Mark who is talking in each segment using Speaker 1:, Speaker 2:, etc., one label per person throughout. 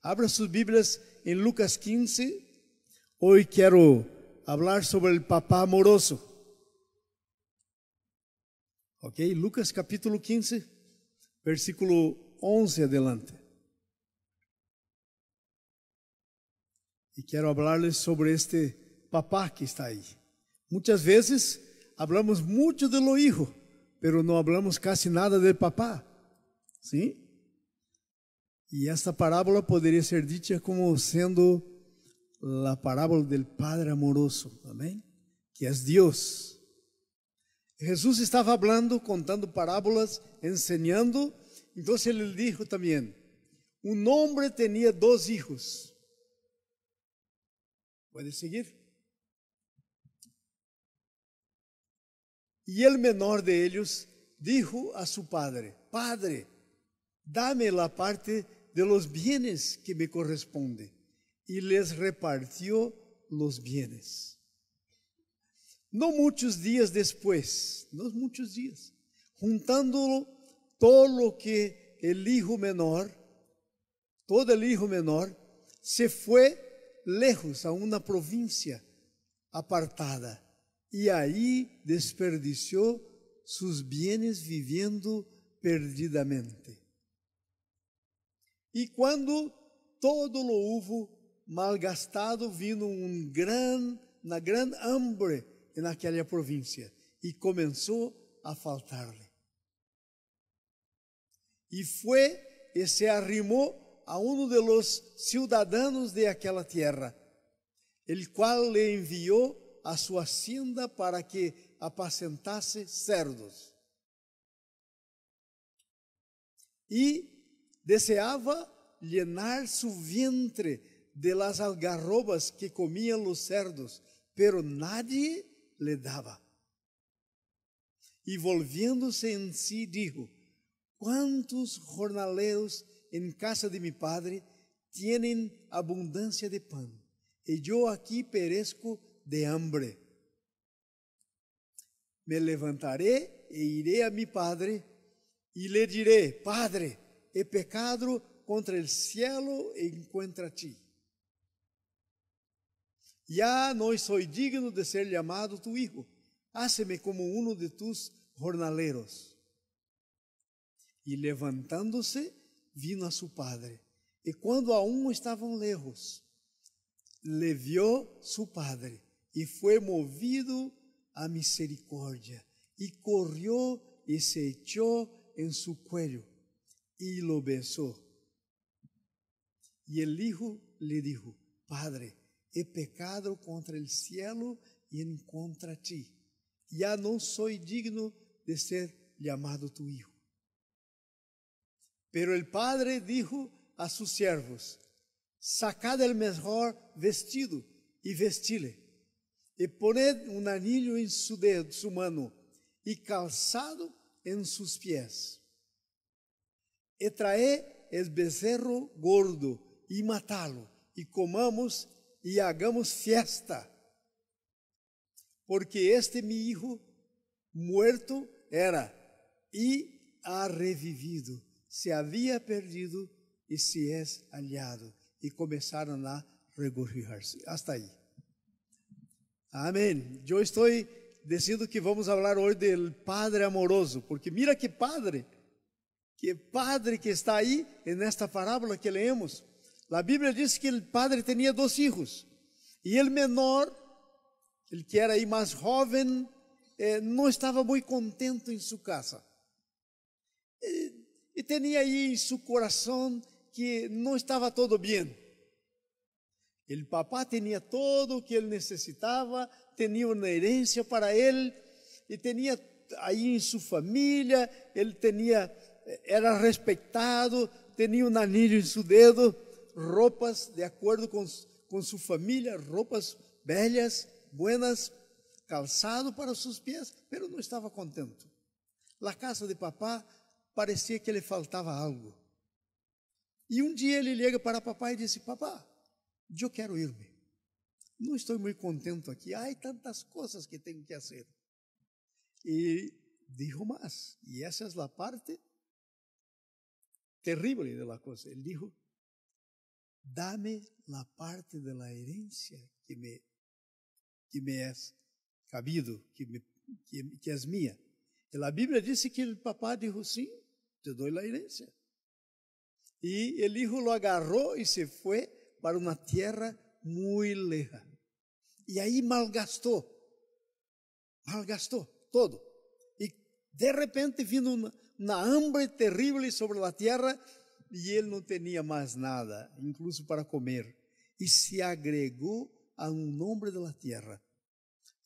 Speaker 1: Abra sus Biblias en Lucas 15. Hoy quiero hablar sobre el papá amoroso. Ok, Lucas capítulo 15, versículo 11 adelante. Y quiero hablarles sobre este papá que está ahí. Muchas veces hablamos mucho de lo hijo, pero no hablamos casi nada del papá. ¿Sí? Y esta parábola podría ser dicha como siendo la parábola del Padre amoroso, amén, que es Dios. Jesús estaba hablando, contando parábolas, enseñando. Entonces él dijo también: un hombre tenía 2 hijos. ¿Puede seguir? Y el menor de ellos dijo a su padre: Padre, dame la parte de los bienes que me corresponde. Y les repartió los bienes. No muchos días después, juntando todo lo que el hijo menor, todo el hijo menor, se fue lejos a una provincia apartada y ahí desperdició sus bienes viviendo perdidamente. Y cuando todo lo hubo malgastado, vino una gran hambre en aquella provincia y comenzó a faltarle. Y fue y se arrimó a uno de los ciudadanos de aquella tierra, el cual le envió a su hacienda para que apacentase cerdos. Y deseaba llenar su vientre de las algarrobas que comían los cerdos, pero nadie le daba. Y volviéndose en sí dijo: ¿cuántos jornaleros en casa de mi padre tienen abundancia de pan, y yo aquí perezco de hambre? Me levantaré e iré a mi padre y le diré: Padre, he pecado contra el cielo e contra ti. Ya no soy digno de ser llamado tu hijo. Háceme como uno de tus jornaleros. Y levantándose, vino a su padre. Y cuando aún estaban lejos, le vio su padre y fue movido a misericordia. Y corrió y se echó en su cuello y lo besó. Y el hijo le dijo: Padre, he pecado contra el cielo y en contra ti. Ya no soy digno de ser llamado tu hijo. Pero el padre dijo a sus siervos: sacad el mejor vestido y vestile, y poned un anillo en su mano y calzado en sus pies. Y traed el becerro gordo y matalo, y comamos y hagamos fiesta, porque este mi hijo muerto era y ha revivido, se había perdido y se es hallado. Y comenzaron a regocijarse. Hasta ahí. Amén. Yo estoy diciendo que vamos a hablar hoy del Padre amoroso, porque mira qué padre que está ahí en esta parábola que leemos. La Biblia dice que el padre tenía 2 hijos, y el menor, el que era ahí más joven, no estaba muy contento en su casa. Y tenía ahí en su corazón que no estaba todo bien. El papá tenía todo lo que él necesitaba, tenía una herencia para él, y tenía ahí en su familia, era respetado, tenía un anillo en su dedo, ropas de acuerdo con su familia, ropas bellas, buenas, calzado para sus pies, pero no estaba contento. La casa de papá parecía que le faltaba algo. Y un día ele llega para papá y dice: papá, yo quiero irme. No estoy muy contento aquí. Hay tantas cosas que tengo que hacer. Y dijo más, y esa es la parte terrible de la cosa. Él dijo: dame la parte de la herencia que me es cabido, que es mía. E a Bíblia diz que o papá dijo, sim, te dou a herencia. E o hijo lo agarrou e se foi para uma terra muito leja. E aí malgastou todo. E de repente vino uma hambre terrível sobre a terra e ele não tinha mais nada, incluso para comer. E se agregou a homem da terra.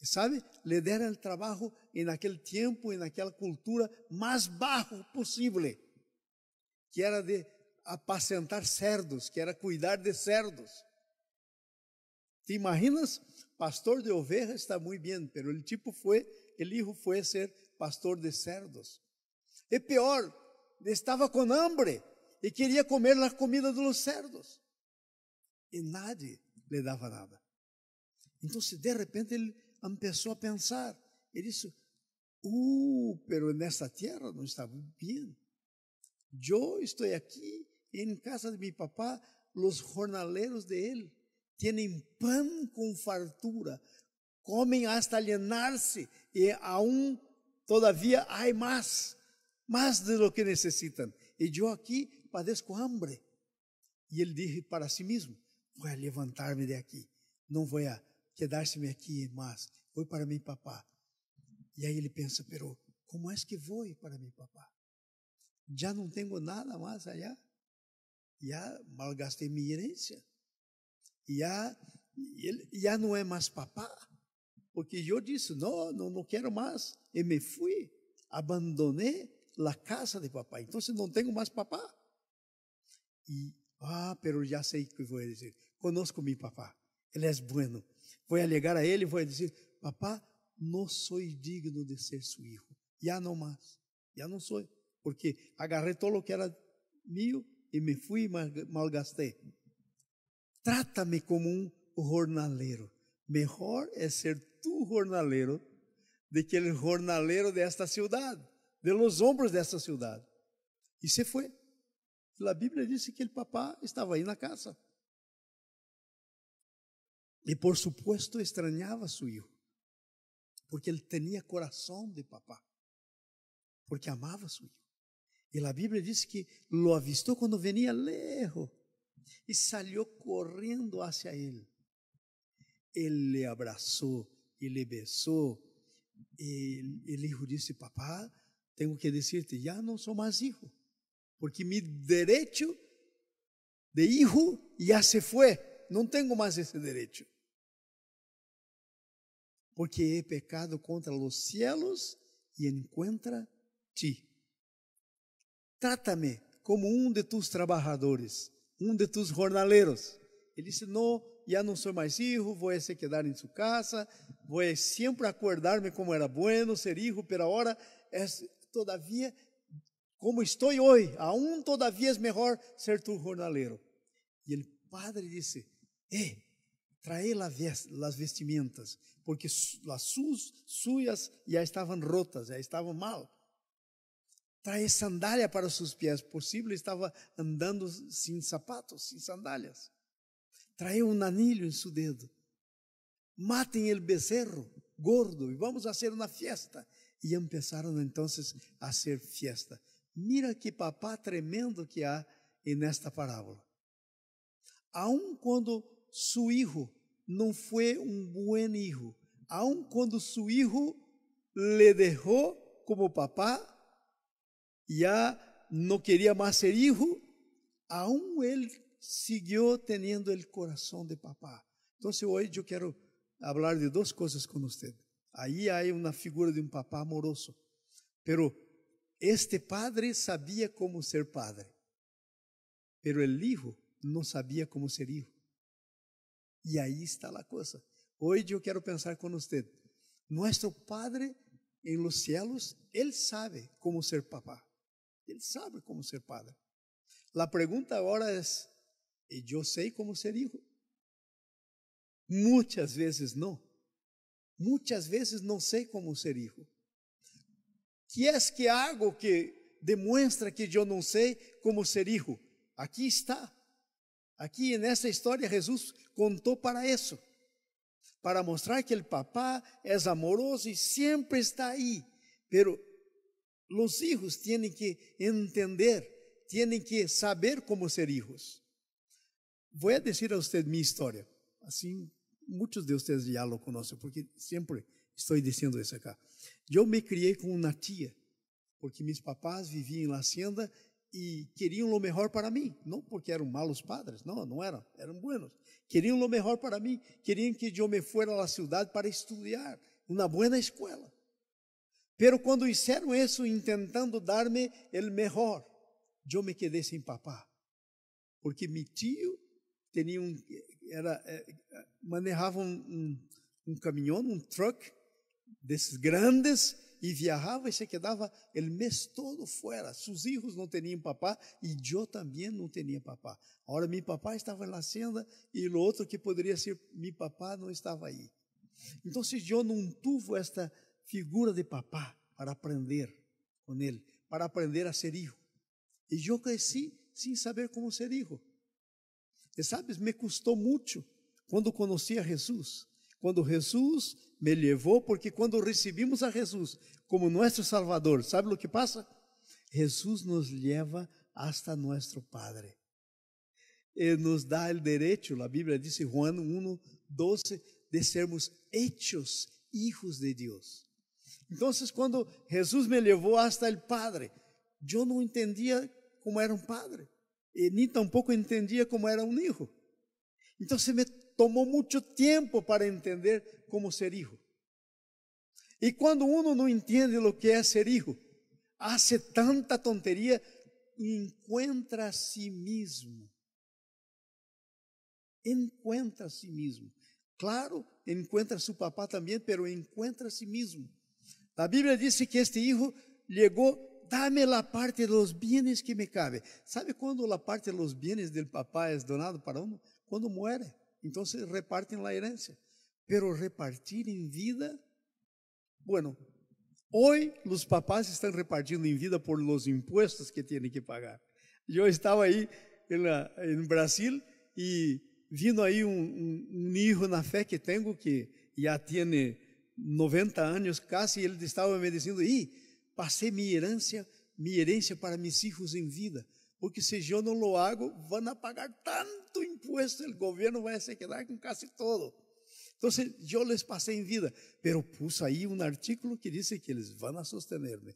Speaker 1: ¿Sabe? Le deram o trabalho em aquele tempo, em aquela cultura mais baixo possível, que era de apacentar cerdos, que era cuidar de cerdos. ¿Te imaginas? Pastor de ovejas está muito bem, pero o hijo foi ser pastor de cerdos. E pior, estava com hambre e queria comer a comida dos cerdos. E nadie le dava nada. Então, de repente, ele começou a pensar. Ele disse, pero nessa terra não está bem. Eu estou aqui em casa de meu papá, os jornaleiros de ele têm pão com fartura, comem hasta llenar-se e aún todavia há mais de lo que necessitam. E eu aqui padeço hambre. E ele disse para si mesmo, vou levantar-me de aqui, não vou quedar-me aqui mais, vou para meu papá. E aí ele pensa, pero como é que vou para meu papá? Já não tenho nada mais allá, já malgastei minha herência, já não é mais papá, porque eu disse, não quero mais, e me fui, abandonei a casa de papá, então não tenho mais papá. E, pero já sei o que vou dizer, conosco meu papá, ele é bueno, vou alegar a ele e vou dizer, papá, não sou digno de ser seu filho, já não mais, já não sou, porque agarrei todo o que era meu e me fui e malgastei. Trata-me como um jornaleiro. Melhor é ser tu jornaleiro do que o jornaleiro desta cidade, de los hombres desta cidade. E se foi. A Bíblia disse que o papá estava aí na casa. E por supuesto extrañava a seu filho, porque ele tinha coração de papá, porque amava a seu filho. E a Bíblia diz que lo avistou quando venia lejos e saiu correndo hacia ele. Ele le abraçou e le besou. E o hijo disse, papá, tenho que dizer-te, já não sou mais hijo, porque mi direito de hijo já se foi, não tenho mais esse direito. Porque he pecado contra os cielos e encontra ti. Trata-me como um de tus trabalhadores, um de tus jornaleiros. Ele disse, não, já não sou mais hijo, vou se quedar em sua casa, vou sempre acordar-me como era bueno ser hijo, pero agora todavia, como estou hoje, aún todavia é melhor ser tu jornaleiro. E o padre disse, trae las vestimentas, porque as suyas já estavam rotas, já estavam mal. Trae sandália para os seus pés, possível estava andando sem sapatos, sem sandálias. Trae um anillo em seu dedo. Matem el becerro gordo e vamos fazer uma fiesta. E começaram então a hacer fiesta. Mira que papá tremendo que há nesta parábola. Aun quando su hijo não foi um buen hijo, aun quando su hijo le dejó como papá, já não queria mais ser hijo, aún ele siguió teniendo el corazón de papá. Entonces hoy yo quiero hablar de dos cosas con usted. Ahí hay una figura de un papá amoroso, pero este padre sabía cómo ser padre, pero el hijo no sabía cómo ser hijo. Y ahí está la cosa. Hoy yo quiero pensar con usted, nuestro Padre en los cielos, Él sabe cómo ser papá, Él sabe cómo ser padre. La pregunta ahora es, ¿yo sé cómo ser hijo? Muchas veces no. Muchas veces no sé cómo ser hijo. ¿Qué es que hago que demuestra que yo no sé cómo ser hijo? Aquí está. Aqui nessa história Jesus contou para isso, para mostrar que o papá é amoroso e sempre está aí. Pero os hijos têm que entender, têm que saber como ser hijos. Vou dizer a você minha história. Assim, muitos de vocês já lo conhecem, porque sempre estou dizendo isso acá. Eu me criei com uma tia, porque meus papás viviam na hacienda e queriam o melhor para mim, não porque eram malos padres, não eram, eram buenos. Queriam o melhor para mim, queriam que eu me fuera à cidade para estudar, uma boa escola. Pero quando fizeram isso, tentando dar-me o melhor, eu me quedei sem papá, porque meu tio tinha manejava um caminhão, um truck desses grandes, e viajava e se quedava o mês todo fora. Seus filhos não tinham papá e eu também não tinha papá. Agora, meu papá estava na hacienda e o outro que poderia ser meu papá não estava aí. Então, eu não tive esta figura de papá para aprender com ele, para aprender a ser filho. E eu cresci sem saber como ser filho. E sabes, me custou muito quando conheci a Jesus. Quando Jesus me levou, porque quando recebimos a Jesus como nosso Salvador, sabe o que passa? Jesus nos leva hasta nosso Padre. E nos dá o direito, a Bíblia diz em Juan 1:12, de sermos hechos hijos de Deus. Então, quando Jesus me levou hasta o Padre, eu não entendia como era um padre, e nem tampouco entendia como era um hijo. Então, me tomou muito tempo para entender como ser hijo. E quando uno não entende o que é ser hijo, hace tanta tonteria, encontra a si mesmo. Encontra a si mesmo. Claro, encontra a seu papá também, pero encontra a si mesmo. A Bíblia diz que este hijo chegou, dame la parte de los bienes que me cabe. ¿Sabe quando la parte de los bienes del papá es donado para uno? Quando muere. Então se repartem la herencia. Pero repartir em vida, bueno, hoy los papás están repartiendo en vida por los impuestos que tienen que pagar. Eu estava aí em Brasil e vindo aí um hijo na fé que tenho, que já tem 90 anos casi, e ele estava me dizendo, passei minha herência para meus filhos em vida, porque se eu não lo hago, vão pagar tanto impuesto, o governo vai se quedar com quase todo. Então, eu les passei em vida, pero pus aí um artículo que diz que eles vão sostener-me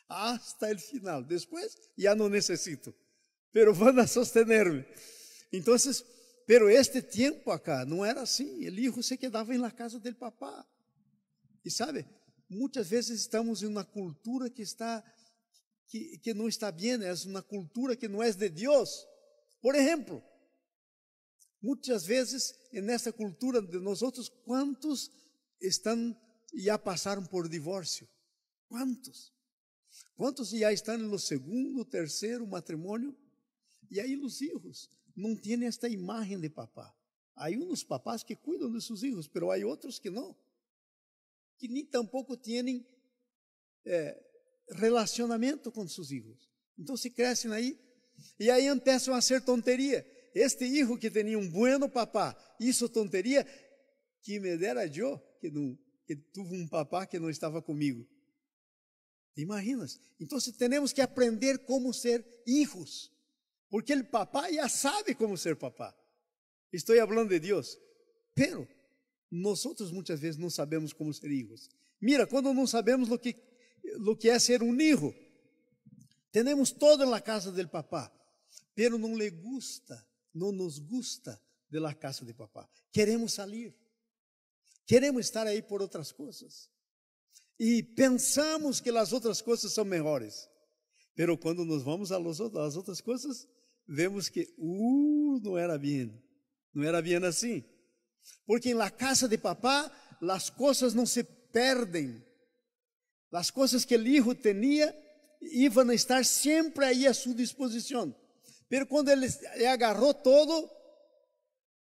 Speaker 1: hasta o final. Depois, já não necessito, pero vão sostener-me. Então, pero este tempo acá não era assim. O hijo se quedava na casa do papá. E sabe, muitas vezes estamos em uma cultura que não está bem, é uma cultura que não é de Deus. Por exemplo, muitas vezes nessa cultura de nós outros, quantos já passaram por divórcio? Quantos? Quantos já estão no segundo, terceiro matrimônio? E aí os filhos não têm esta imagem de papá. Há uns papás que cuidam de seus filhos, mas há outros que não, que nem tampouco têm relacionamento com seus filhos. Então se crescem aí, e aí começam a ser tonteria. Este hijo que tinha um bueno papá hizo tonteria, que me dera eu, que tive um papá que não estava comigo. ¿Te imaginas? Então temos que aprender como ser hijos, porque o papá já sabe como ser papá. Estou falando de Deus, pero nós muitas vezes não sabemos como ser hijos. Mira, quando não sabemos lo que é ser um hijo, temos todo na casa do papá, pero não nos gusta de la casa de papá. Queremos sair, queremos estar aí por outras coisas. E pensamos que as outras coisas são melhores. Pero quando nos vamos às outras coisas, vemos que não era bem. Não era bem assim. Porque na casa de papá, as coisas não se perdem. As coisas que o hijo tinha iam estar sempre aí à sua disposição. Pero quando ele agarrou todo,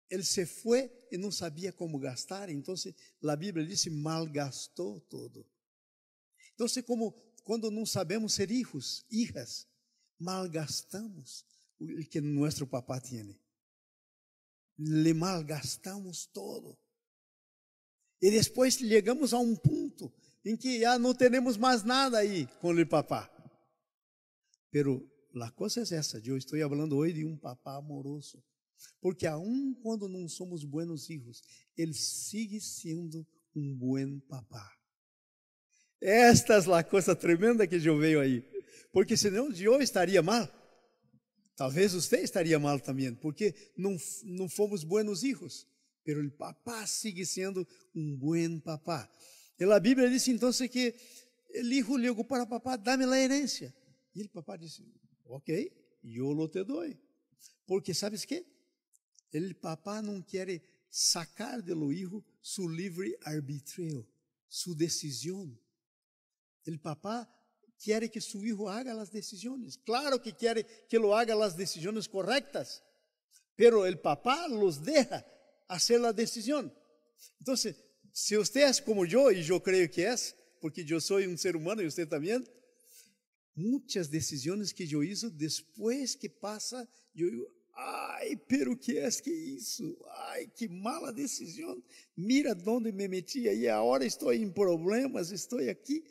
Speaker 1: ele se foi e não sabia como gastar. Então, a Bíblia diz: malgastou todo. Então, como quando não sabemos ser hijos, hijas, malgastamos, el que nuestro papá tiene. Le malgastamos todo. Y después llegamos a un punto en que ya no tenemos más nada ahí con el papá. Pero la cosa es esa, yo estoy hablando hoy de un papá amoroso. Porque aun cuando no somos buenos hijos, Él sigue siendo un buen papá. Esta es la cosa tremenda que yo veo ahí. Porque senão eu estaria mal. Talvez você estaria mal também, porque não fomos buenos hijos. Pero el papá sigue sendo un buen papá. En la Biblia dice entonces que el hijo le dijo para papá, dame la herencia. Y el papá dice, ok, yo lo te doy. Porque ¿sabes qué? El papá no quiere sacar de lo hijo su libre arbitrio, su decisión. El papá quiere que su hijo haga las decisiones. Claro que quiere que lo haga las decisiones correctas, pero el papá los deja hacer la decisión. Entonces, si usted es como yo, y yo creo que es, porque yo soy un ser humano y usted también, muchas decisiones que yo hice después que pasa, yo digo, ay, pero ¿qué es que hizo? Ay, qué mala decisión. Mira dónde me metí ahí, ahora estoy en problemas, estoy aquí.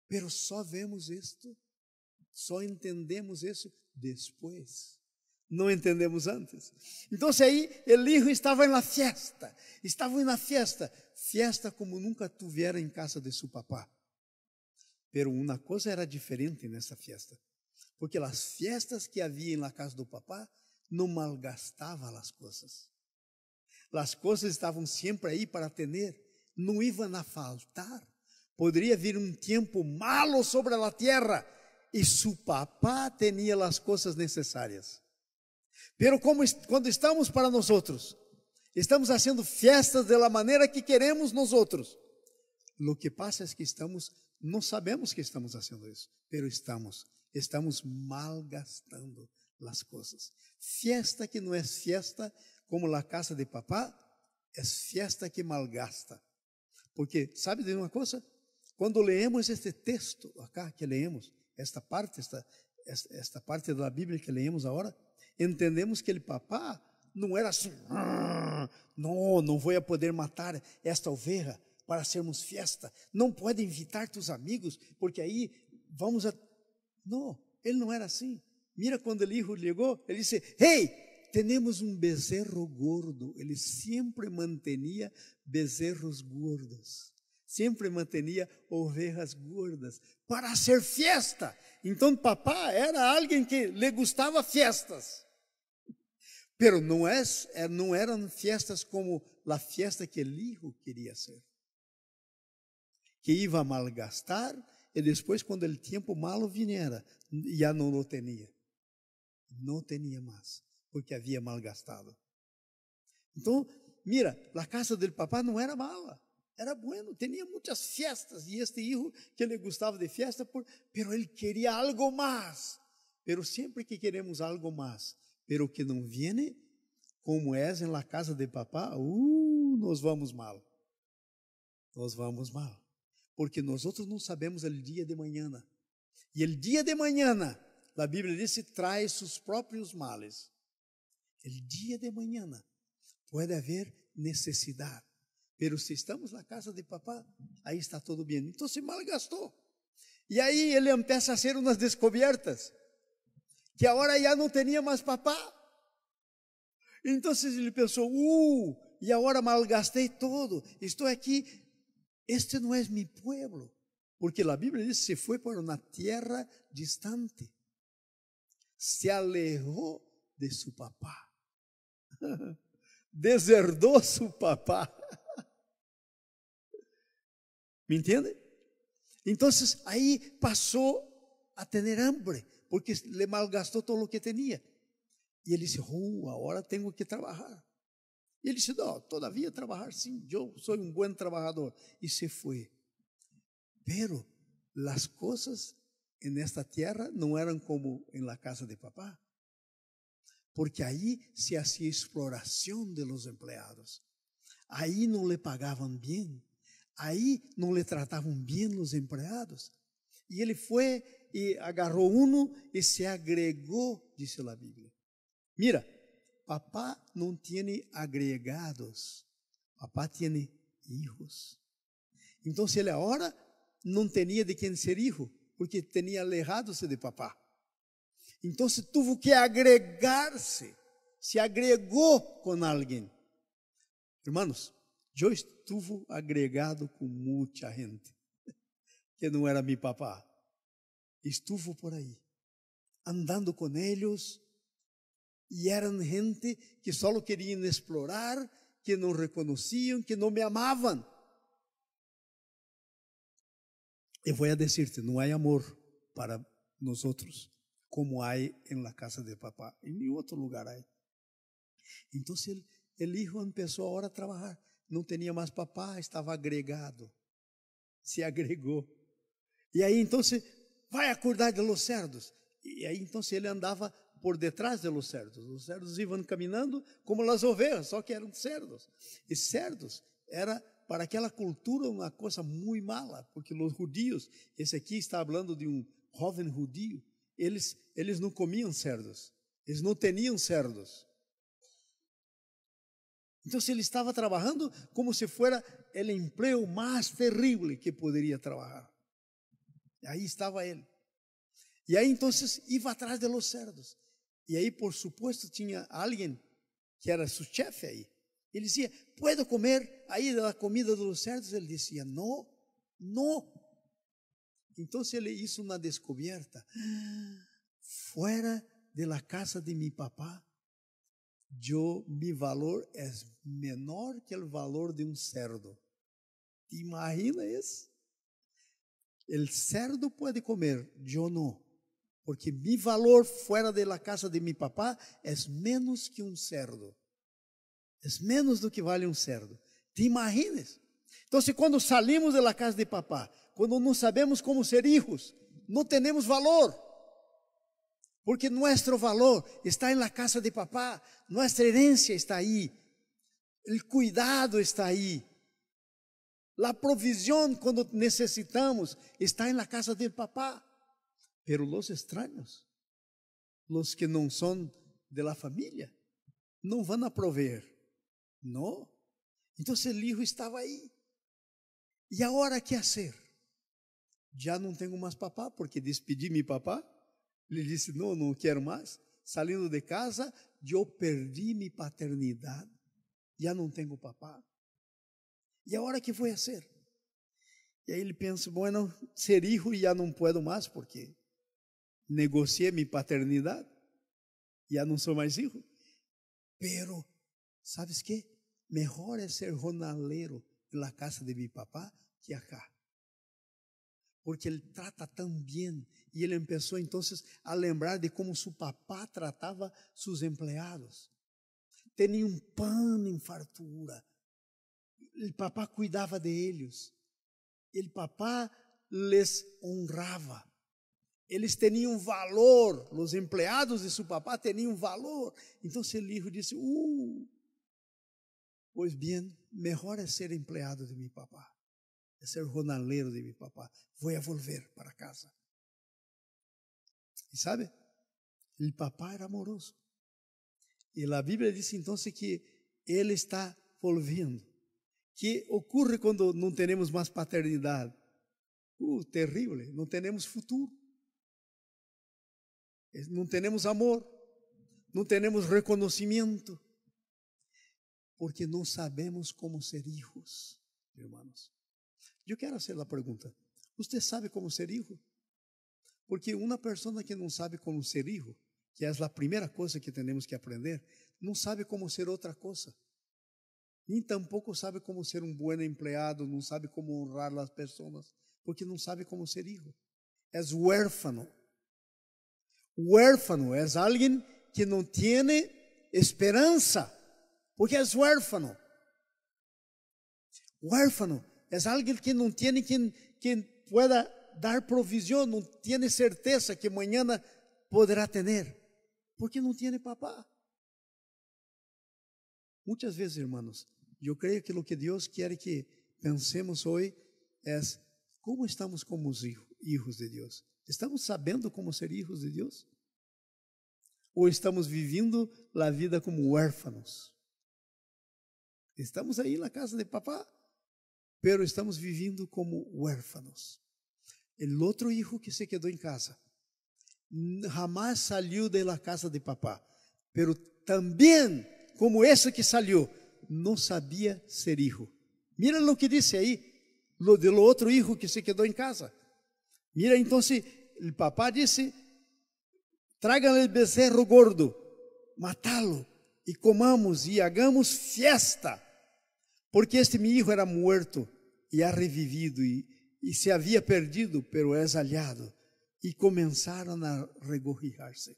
Speaker 1: Pero só vemos esto, só entendemos eso después. No entendemos antes. Entonces ahí el hijo estaba en la fiesta, fiesta como nunca tuviera en casa de su papá. Pero una cosa era diferente en esa fiesta, porque las fiestas que había en la casa do papá no malgastaba las cosas. Las cosas estaban siempre ahí para tener, no iban a faltar. Podría vir un tiempo malo sobre la tierra y su papá tenía las cosas necesarias. Pero cuando estamos para nosotros, estamos haciendo fiestas de la manera que queremos nosotros. Lo que pasa es que no sabemos que estamos haciendo eso, pero estamos malgastando las cosas. Fiesta que no es fiesta como la casa de papá, es fiesta que malgasta. Porque, ¿sabe de una cosa? Cuando leemos este texto acá que leemos, esta parte de la Biblia que leemos ahora, entendemos que el papá não era assim, não vou a poder matar esta oveja para hacermos fiesta, não pode invitar tus amigos, porque aí vamos a... Não, ele não era assim. Mira quando o hijo chegou, ele disse, hey, temos um bezerro gordo. Ele sempre mantinha bezerros gordos, sempre mantinha ovejas gordas para hacer fiesta. Então papá era alguém que le gustava fiestas. Pero não eram fiestas como a fiesta que o hijo queria ser, que iba a malgastar e depois, quando o tempo malo viniera, já não lo tinha. Não tinha mais, porque havia malgastado. Então, mira, a casa do papá não era mala, era bueno, tinha muitas fiestas, e este hijo que le gostava de fiesta, pero ele queria algo mais. Pero sempre que queremos algo mais, pero que não viene como es en la casa de papá, nos vamos mal. Nos vamos mal. Porque nosotros não sabemos el día de mañana. E el día de mañana, la Biblia dice, trae sus propios males. El día de mañana puede haber necesidad. Pero si estamos en la casa de papá, ahí está todo bien. Entonces malgastou. E aí ele empieza a hacer unas descubiertas, que ahora ya no tenía más papá. Entonces ele pensou, e agora malgastei todo, estou aqui, este não é mi pueblo, porque a Bíblia diz, se foi para uma terra distante, se alejou de su papá, deserdou su papá. ¿Me entiende? Entonces aí passou a ter hambre, porque le malgastou todo o que tinha. E ele disse, agora tenho que trabalhar. E ele disse, não, todavia trabalhar sim, eu sou um bom trabalhador. E se foi. Pero as coisas en esta terra não eram como en la casa de papá. Porque aí se hacía exploração de los empleados. Aí não le pagavam bem. Aí não le tratavam bem os empregados. E ele foi e agarrou e se agregou dice la Biblia. Mira, papá no tiene agregados, papá tiene hijos. Entonces ele ahora não tinha de quem ser hijo, porque tinha alejado-se de papá. Entonces tuvo que agregar-se, se agregou com alguém. Hermanos, eu estuve agregado com muita gente que não era meu papá. Estuve por aí, andando com eles, e eram gente que só queriam explorar, que não reconheciam, que não me amavam. Eu vou dizer-te, não há amor para nós outros, como há em la casa de papá, em nenhum outro lugar há. Então, o hijo começou agora a trabalhar, não tinha mais papá, estava agregado, se agregou. E aí, então, vai acordar de los cerdos. E aí, então, ele andava por detrás de los cerdos. Os cerdos iam caminhando como as ovelhas, só que eram cerdos. E cerdos era para aquela cultura uma coisa muito mala, porque os judios, esse aqui está falando de um jovem judio, eles não comiam cerdos, eles não tinham cerdos. Então ele estava trabalhando como se fuera o emprego mais terrível que poderia trabalhar. Aí estava ele. E aí então ia atrás de los cerdos. E aí, por supuesto, tinha alguém que era seu chefe aí. Ele dizia, ¿puedo comer aí da comida dos cerdos? Ele dizia, não, não. Então ele hizo uma descoberta. Fora de la casa de mi papá, mi valor é menor que o valor de um cerdo. ¿Te imagina isso? El cerdo pode comer, eu não. Porque mi valor fora de la casa de mi papá é menos que um cerdo. É menos do que vale um cerdo. ¿Te imaginas? Então, quando salimos de la casa de papá, quando não sabemos como ser hijos, não temos valor. Porque nosso valor está em la casa de papá, nossa herencia está aí, o cuidado está aí, a provisión quando necessitamos está em la casa de papá. Pero los extraños, los que não são de la família, não vão a proveer. Não. Então o hijo estava aí. E agora o que fazer? Já não tenho mais papá, porque despedi meu papá. Ele disse, não quero mais. Saindo de casa, eu perdi minha paternidade. Já não tenho papá. E agora o que vou fazer? E aí ele pensa, bueno, ser hijo já não puedo mais, porque negociei minha paternidade. Já não sou mais hijo. Pero, ¿sabes qué? Mejor es ser jornalero en la casa de mi papá que acá. Porque ele trata tão bem. E ele começou então a lembrar de como seu papá tratava seus empregados. Tinha um pão em fartura. O papá cuidava deles. O papá les honrava. Eles tinham valor. Os empregados de seu papá tinham valor. Então o hijo disse, pois bem, melhor é ser empleado de meu papá, é ser jornaleiro de meu papá. Vou volver para casa. E sabe, o papá era amoroso. E a Bíblia diz então que ele está volviendo. Que ocorre quando não temos mais paternidade? Terrível, não temos futuro. Não temos amor, não temos reconhecimento. Porque não sabemos como ser hijos, hermanos. Eu quero fazer a pergunta: você sabe como ser hijo? Porque uma pessoa que não sabe como ser hijo, que é a primeira coisa que temos que aprender, não sabe como ser outra coisa. Nem tampouco sabe como ser um bom empleado, não sabe como honrar as pessoas, porque não sabe como ser hijo. É huérfano. Huérfano é alguém que não tem esperança. Porque é huérfano. Huérfano é alguém que não tem quem pueda dar provisión, não tem certeza que amanhã poderá ter, porque não tem papá. Muitas vezes, hermanos, eu creio que o que Deus quer que pensemos hoje é como estamos como os hijos de Deus. ¿Estamos sabendo como ser hijos de Deus? ou estamos vivendo a vida como huérfanos? Estamos aí na casa de papá, pero estamos vivendo como huérfanos. El otro hijo que se quedó en casa jamás salió de la casa de papá, pero también, como ese que salió, no sabía ser hijo. Mira lo que dice ahí, lo del otro hijo que se quedó en casa. Mira, entonces, el papá dice, traigan el becerro gordo, matalo, y comamos y hagamos fiesta, porque este mi hijo era muerto y ha revivido, y se había perdido, pero es hallado. Y comenzaron a regocijarse.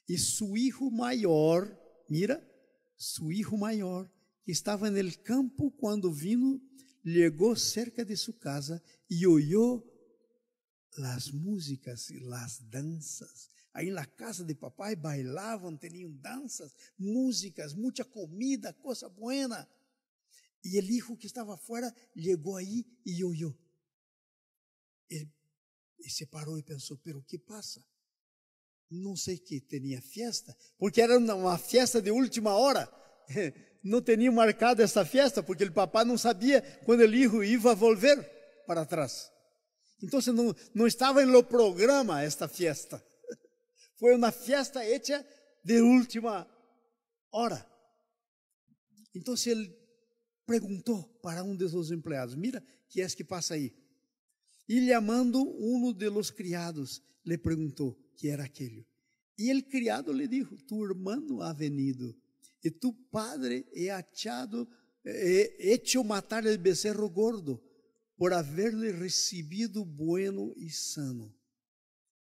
Speaker 1: Y su hijo mayor, mira, su hijo mayor, que estaba en el campo cuando vino, llegó cerca de su casa y oyó las músicas y las danzas. Ahí en la casa de papá bailaban, tenían danzas, músicas, mucha comida, cosa buena. Y el hijo que estaba afuera llegó ahí y oyó. E se parou e pensou, pero o que passa? Não sei que tinha festa, porque era uma festa de última hora. Não tinha marcado essa festa, porque o papá não sabia quando o filho ia volver para trás. Então não estava no programa esta festa. Foi uma festa hecha de última hora. Então ele perguntou para um de seus empregados, mira, que é que passa aí? Y llamando uno de los criados, le preguntó qué era aquello. Y el criado le dijo, tu hermano ha venido, y tu padre hecho matar el becerro gordo, por haberle recibido bueno y sano.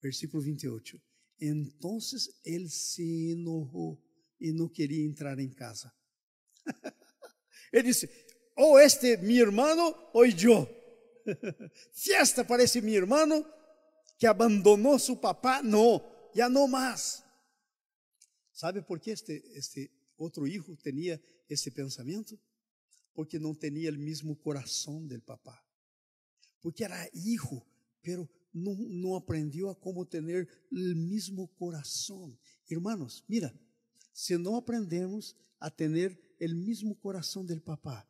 Speaker 1: Versículo 28. Entonces él se enojó y no quería entrar en casa. Él dice, o este mi hermano o yo. Fiesta para esse meu irmão que abandonou seu papá, não, já não mais. ¿Sabe por que este outro hijo tinha esse pensamento? Porque não tinha o mesmo coração del papá. Porque era hijo, pero não aprendeu a como ter o mesmo coração. Hermanos, mira, se não aprendemos a ter o mesmo coração del papá,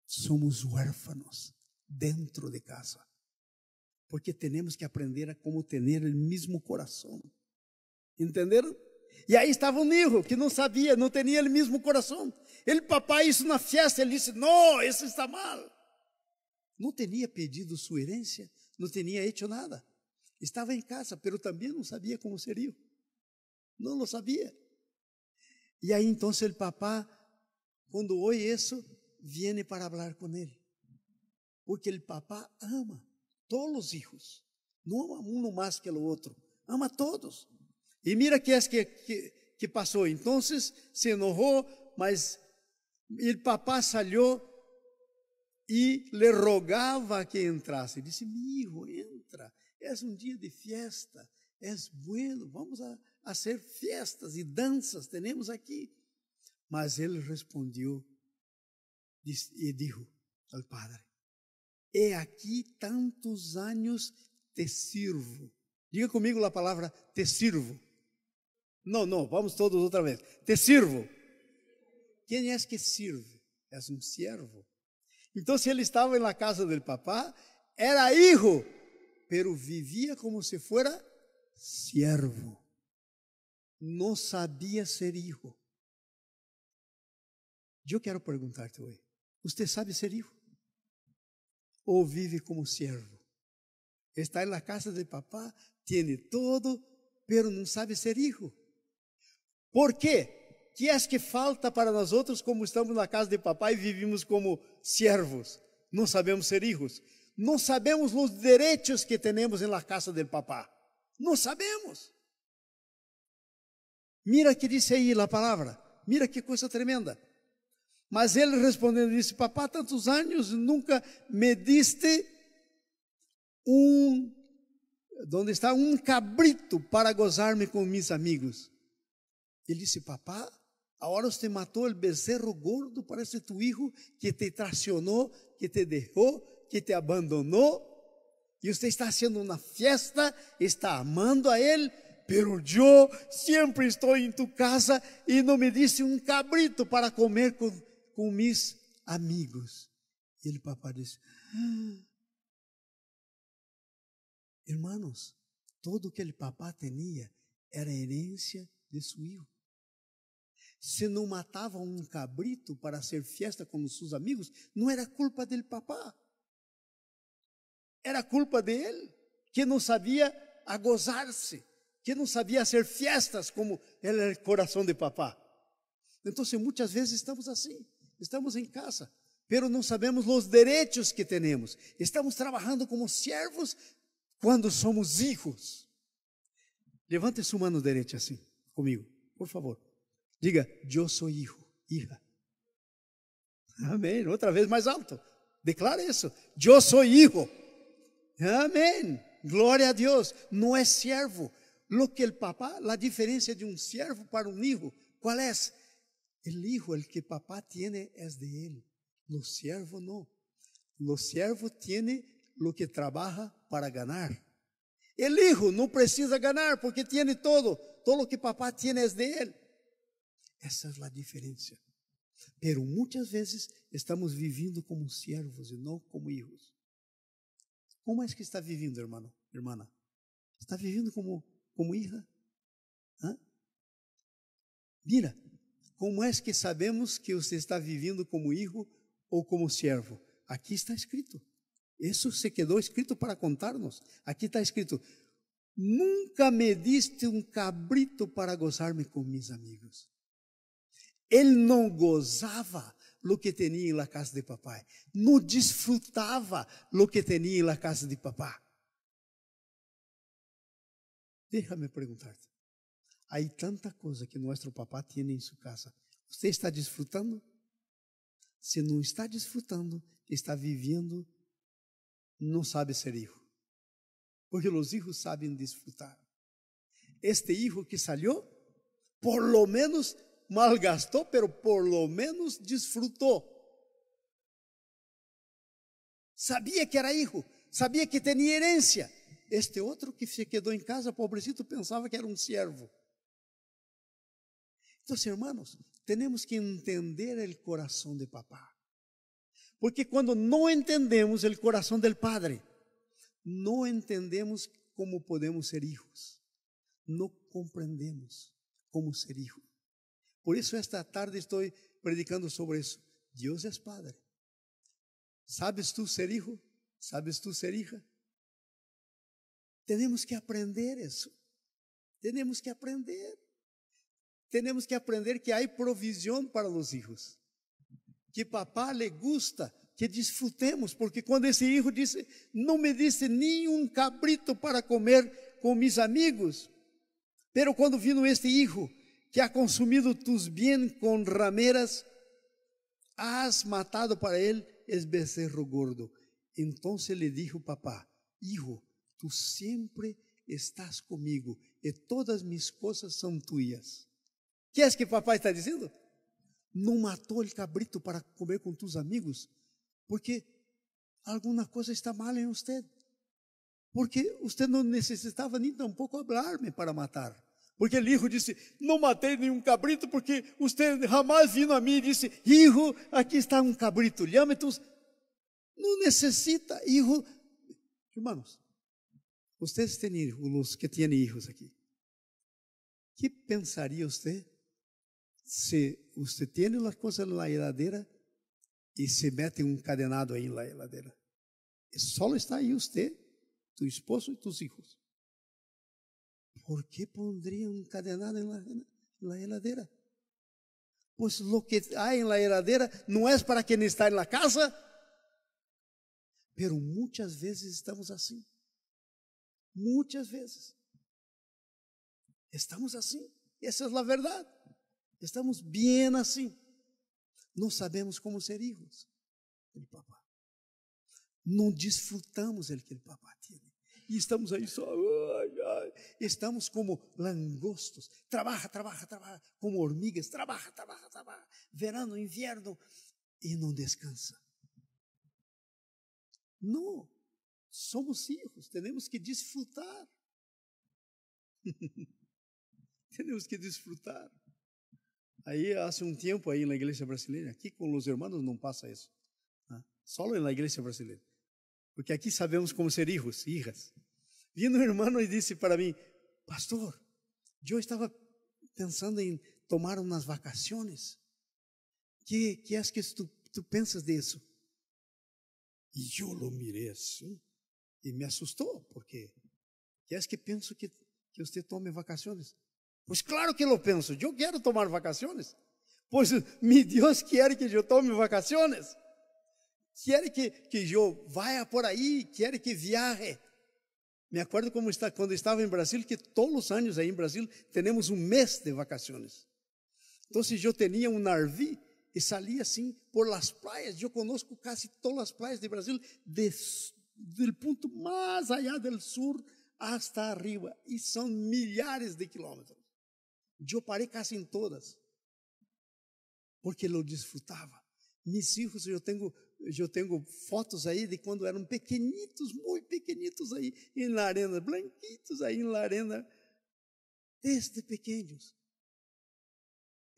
Speaker 1: somos huérfanos dentro de casa, porque temos que aprender a como ter o mesmo coração. Entenderam? E aí estava um hijo que não sabia, não tinha o mesmo coração. Ele, papai, isso na festa, ele disse, não, isso está mal. Não tinha pedido sua herência, não tinha hecho nada. Estava em casa, pero também não sabia como ser hijo. Não lo sabia. E aí então o papá, quando ouve isso, viene para falar com ele. Porque o papá ama todos os hijos, não ama um mais que o outro, ama a todos. E mira que passou. Então se enojou, mas o papá saiu e le rogava que entrasse. Disse, mi hijo, entra, é um dia de festa, é bueno, vamos a hacer fiestas e danças, temos aqui. Mas ele respondeu e dijo ao padre, he aquí tantos años te sirvo. Diga comigo a palavra te sirvo. Não, vamos todos outra vez. Te sirvo. Quem é que sirve? É um siervo. Então, se ele estava na casa do papá, era hijo, pero vivia como se fuera siervo. Não sabia ser hijo. Eu quero perguntar-te hoje, você sabe ser hijo? Ou vive como siervo? Está na casa de papá, tem todo, pero não sabe ser hijo. ¿Por quê? Que é que falta para nós outros, como estamos na casa de papá e vivimos como siervos? Não sabemos ser hijos. Não sabemos os direitos que temos na casa do papá. Não sabemos. Mira que diz aí a palavra. Mira que coisa tremenda. Mas ele respondendo disse, papá, tantos anos nunca me diste donde está um cabrito para gozar-me com mis amigos. Ele disse, papá, agora você matou o becerro gordo para esse tu hijo que te traicionou, que te deixou, que te abandonou, e você está fazendo uma festa, está amando a ele, pero yo siempre estoy en tu casa y no me diste un cabrito para comer con mis amigos. Y el papá dice, hermanos, todo que el papá tenía era herencia de su hijo. Se não matava um cabrito para hacer fiesta com os seus amigos, não era culpa del papá. Era culpa de él, que não sabia agozar-se, que não sabia hacer fiestas como era o coração de papá. Então, muitas vezes estamos assim, estamos em casa, pero não sabemos os direitos que temos. Estamos trabalhando como servos quando somos hijos. Levante sua mão direita assim, comigo, por favor. Diga, eu sou hijo, hija. Amém. Outra vez mais alto. Declara isso. Eu sou hijo. Amém. Glória a Deus. Não é servo. Lo que el papá, a diferença de um servo para um hijo, qual é? El hijo, el que papá tiene es de él. Lo siervo no. Lo siervo tiene lo que trabaja para ganar. El hijo não precisa ganar porque tiene todo. Todo lo que papá tiene es de él. Essa é a diferença. Pero muitas vezes estamos vivendo como siervos e não como hijos. Como é que está vivendo, irmão, irmã? Está vivendo como hija? ¿Ah? Mira, como é que sabemos que você está vivendo como hijo ou como siervo? Aqui está escrito. Isso se quedou escrito para contar-nos. Aqui está escrito: nunca me diste um cabrito para gozar-me com meus amigos. Ele não gozava lo que tinha na casa de papai, não desfrutava lo que tinha na casa de papá. Déjame perguntar-te, há tanta coisa que nosso papá tem em sua casa. Você está desfrutando? Se não está desfrutando, está vivendo, não sabe ser hijo, porque os hijos sabem desfrutar. Este hijo que saiu, por lo menos malgastou, pero por lo menos desfrutou. Sabia que era hijo, sabia que tinha herência. Este outro que se quedou em casa, pobrecito, pensava que era um siervo. Então, hermanos, temos que entender o coração de papá. Porque quando não entendemos o coração del Padre, não entendemos como podemos ser hijos. Não compreendemos como ser hijo. Por isso, esta tarde estou predicando sobre isso. Deus é Padre. ¿Sabes tú ser hijo? ¿Sabes tú ser hija? Tenemos que aprender isso. Tenemos que aprender. Tenemos que aprender que há provisão para os hijos. Que papá le gusta que disfrutemos, porque quando esse hijo disse, não me disse nenhum cabrito para comer com mis amigos, pero quando vino este hijo que ha consumido tus bienes com rameras, has matado para ele el becerro gordo. Entonces le dijo papá, hijo, tú siempre estás comigo e todas mis cosas são tuyas. Que é que papá está dizendo? Não matou o cabrito para comer com tus amigos, porque alguma coisa está mal em você. Porque você não necessitava nem tampouco hablar-me para matar. Porque o hijo disse, não matei nenhum cabrito, porque você jamais vino a mim e disse, hijo, aqui está um cabrito, llame-te. Não necessita, hijo. Irmãos, vocês têm hijos, que têm hijos aqui. Que pensaria você se você tem as coisas na heladeira e se mete um cadenado aí na heladeira? E só está aí você, tu esposo e tus hijos. ¿Por qué pondría un cadenado en la heladera? Pues lo que hay en la heladera no es para quien está en la casa. Pero muchas veces estamos así. Muchas veces. Estamos así. Esa es la verdad. Estamos bien así. No sabemos cómo ser hijos del papá. No disfrutamos el que el papá tiene. E estamos aí só, estamos como langostos, trabalha, como hormigas, trabalha, verão, inverno, e não descansa. Não, somos hijos, temos que desfrutar. Temos que desfrutar. Aí, há um tempo aí na igreja brasileira, aqui com os irmãos não passa isso. Né? Só na igreja brasileira. Porque aqui sabemos como ser hijos, hijas. Vindo um irmão e disse para mim, pastor, eu estava pensando em tomar umas vacações. Que é que tu pensas disso? E eu lo mirei assim e me assustou, porque que é que penso que você tome vacações? Pois claro que eu penso, eu quero tomar vacações. Pois mi Deus quer que eu tome vacações. Quer que eu vá por aí, quer que viaje. Me acordo quando estava em Brasil, que todos os anos aí em Brasil temos um mês de vacações. Então, eu tinha um RV e saía assim por las praias. Eu conosco quase todas as praias de Brasil, do ponto mais allá do sul hasta arriba. E são milhares de quilômetros. Eu parei quase em todas, porque eu desfrutava. Mis filhos, eu tenho fotos aí de quando eram pequenitos, muito pequenitos aí, na arena, blanquitos aí na arena, desde pequenos.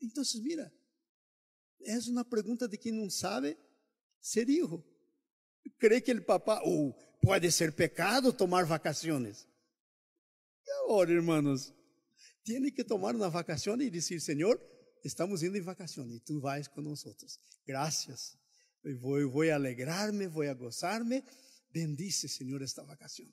Speaker 1: Então, mira, é uma pergunta de quem não sabe ser hijo. Crê que ele papá, pode ser pecado tomar vacações. Agora, irmãos, tem que tomar uma vacação e dizer, Senhor, estamos indo em vacação e tu vais com nós. Graças. Eu vou alegrar-me, vou gozar-me. Bendice, Senhor, esta vacação.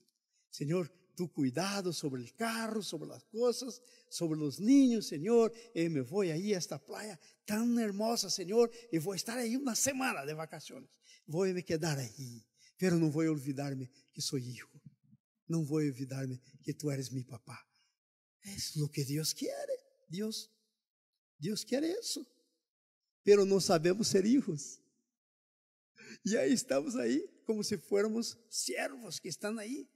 Speaker 1: Senhor, tu cuidado sobre o carro, sobre as coisas, sobre os niños, Senhor. Eu me vou aí a esta praia tão hermosa, Senhor, e vou estar aí uma semana de vacações. Vou me quedar aí, pero não vou olvidar-me que sou hijo. Não vou olvidar-me que tu eres mi papá. É o que Deus quer. Deus quer isso. Pero não sabemos ser hijos. E aí estamos aí, como se fôramos servos que estão aí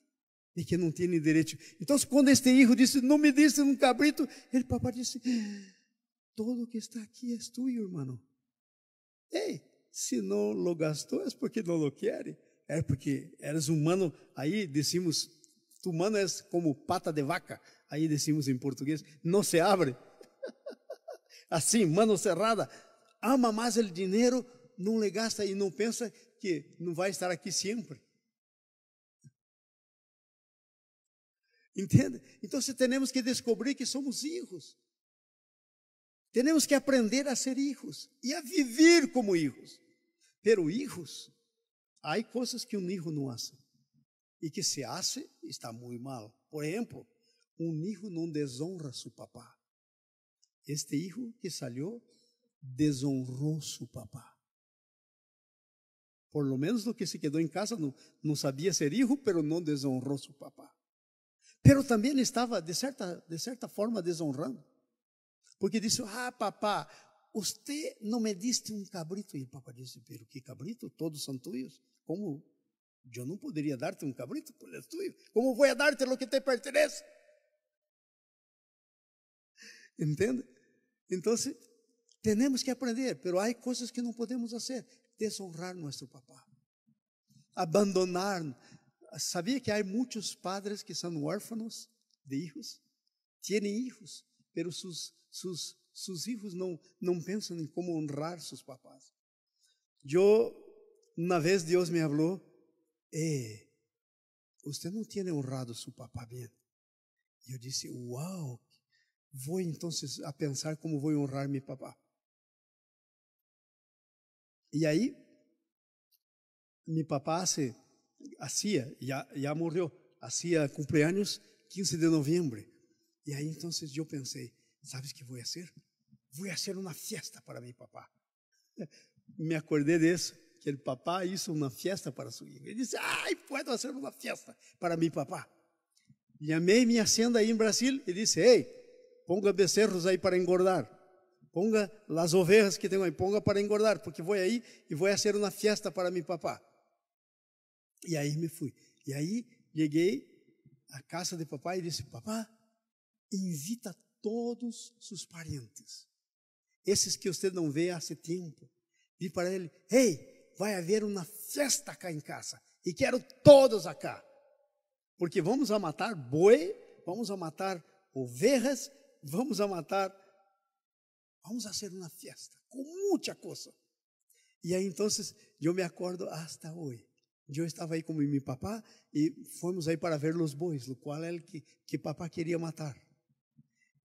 Speaker 1: e que não têm direito. Então, quando este hijo disse, não me disse um cabrito, ele papai disse, todo que está aqui é tuyo, irmão. Ei, se não lo gastou, é porque não lo quer. É porque eres humano, aí decimos, tu humano é como pata de vaca, aí decimos em português, não se abre. Assim, mano cerrada, ama mais o dinheiro, não le gasta e não pensa que não vai estar aqui sempre. Entende? Então, temos que descobrir que somos hijos. Temos que aprender a ser hijos e a viver como hijos. Pero hijos, há coisas que um hijo não hace. E que se hace, está muito mal. Por exemplo, um hijo não desonra a seu papá. Este hijo que salió desonrou seu papá. Por lo menos lo que se quedou em casa não sabia ser hijo, pero não desonrou seu papá. Pero também estava, de certa forma, desonrando. Porque disse, papá, você não me diste um cabrito. E o papá disse, pero que cabrito? Todos são tuyos. Como? Eu não poderia dar-te um cabrito, porque é tuyo. Como vou dar-te lo que te pertenece? Entende? Então, temos que aprender, pero há coisas que não podemos fazer. Desonrar nosso papá. Abandonar. Sabia que há muitos padres que são órfãos de hijos? Têm hijos, pero sus hijos não pensam em como honrar seus papás. Uma vez Deus me falou, você não tem honrado seu papá bem. E eu disse, uau, vou então a pensar como vou honrar meu papá. E aí, meu papá já morreu, hacía cumpleaños 15 de novembro. E aí, então, eu pensei, sabes o que vou fazer? Vou fazer uma festa para meu papá. Me acordei disso, que o papá hizo uma festa para seu filho. Ele disse, posso fazer uma festa para meu papá. Chamei minha hacienda aí em Brasil e disse, ponga becerros aí para engordar. Ponga as ovelhas que tenho aí, ponga para engordar, porque vou aí e vou fazer uma festa para meu papá. E aí me fui. E aí cheguei à casa de papai e disse, papá, invita todos seus parentes. Esses que você não vê há tempo. Disse para ele, vai haver uma festa cá em casa. E quero todos acá. Porque vamos a matar boi, vamos a matar ovejas, vamos a matar, vamos a hacer uma festa, com muita coisa. E aí, então, eu me acordo hasta hoje. Eu estava aí com meu papá e fomos aí para ver os bois, o qual é o que papá queria matar.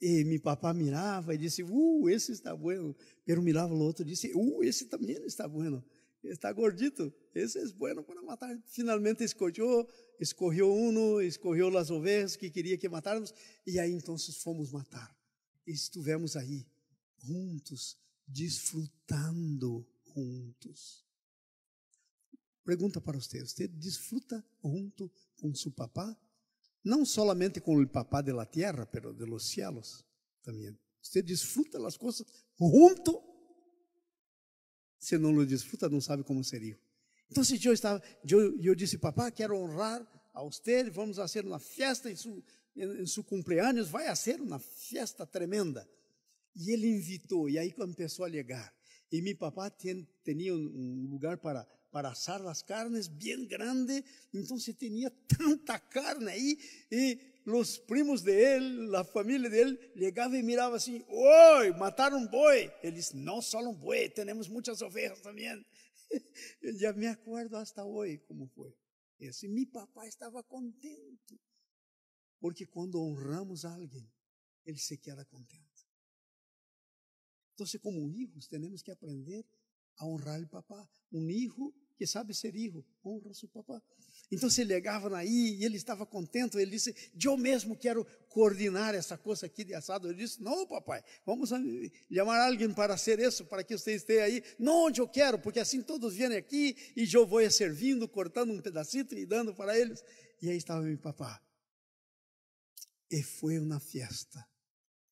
Speaker 1: E meu papá mirava e disse, esse está bueno. Pero mirava o outro e disse, esse também está bueno. Está gordito, esse é bueno para matar. Finalmente escorreu um, escorreu as ovelhas que queria que matáramos. E aí, então, fomos matar. E estivemos aí, juntos, desfrutando juntos. Pergunta para você desfruta junto com seu papá? Não solamente com o papá de la tierra, pero de los cielos também. Você desfruta as coisas junto? Se não lo desfruta, não sabe como seria. Então, eu disse, papá, quero honrar a você, vamos fazer uma festa em seu cumpleaños, vai ser uma festa tremenda. E ele invitou, e aí começou a chegar. E meu papá tinha um lugar para assar as carnes bem grande, então tinha tanta carne aí, e os primos dele, a família dele, chegavam e miravam assim, oi, mataram um boi. Ele disse, não só um boi, temos muitas ovelhas também. Eu já me acordo hasta hoje como foi. E assim, meu papá estava contente, porque quando honramos a alguém, ele se queda contente. Então, como hijos, temos que aprender a honrar o papá. Um hijo que sabe ser hijo, honra seu papá. Então, se chegavam aí e ele estava contente, ele disse, eu mesmo quero coordenar essa coisa aqui de assado. Eu disse, não, papai, vamos chamar alguém para hacer isso, para que você esteja aí. Não, eu quero, porque assim todos vêm aqui e eu vou servindo, cortando um pedacito e dando para eles. E aí estava meu papá. E foi uma festa.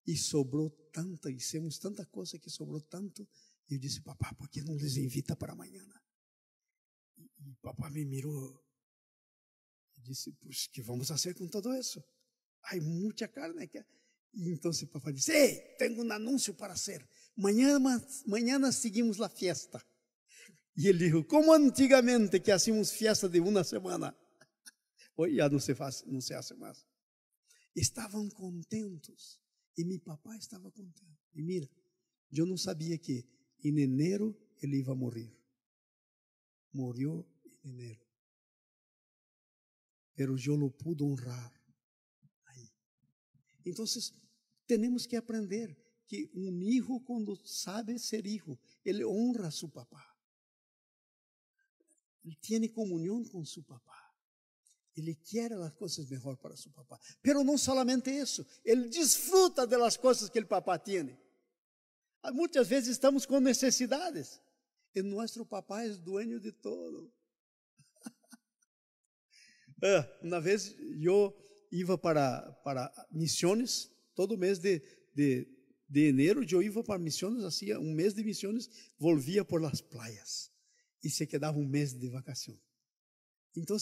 Speaker 1: E sobrou tanta, hicimos tanta coisa que sobrou tanto. E eu disse, papá, por que não les invita para amanhã? E papá me mirou e disse, pues, que vamos fazer com tudo isso? Há muita carne. E então o papá disse, tenho um anúncio para fazer. Mañana seguimos a festa. E ele disse, como antigamente que hacíamos festa de uma semana. Hoje já não se faz mais. Estavam contentos. E meu papá estava contente. E mira, eu não sabia que em enero ele ia morrer. Morreu em enero. Pero eu lo pude honrar aí. Então, temos que aprender que um hijo, quando sabe ser hijo, ele honra a seu papá. Ele tem comunhão com seu papá. Ele quer as coisas melhor para seu papá. Pero não solamente isso, ele desfruta das coisas que o papá tem. Muitas vezes estamos com necessidades. E nosso papá é dueño de todo. Uma vez eu ia para missões, todo mês de enero eu ia para missões, hacía um mês de missões, volvia por las playas e se quedava um mês de vacação. Então,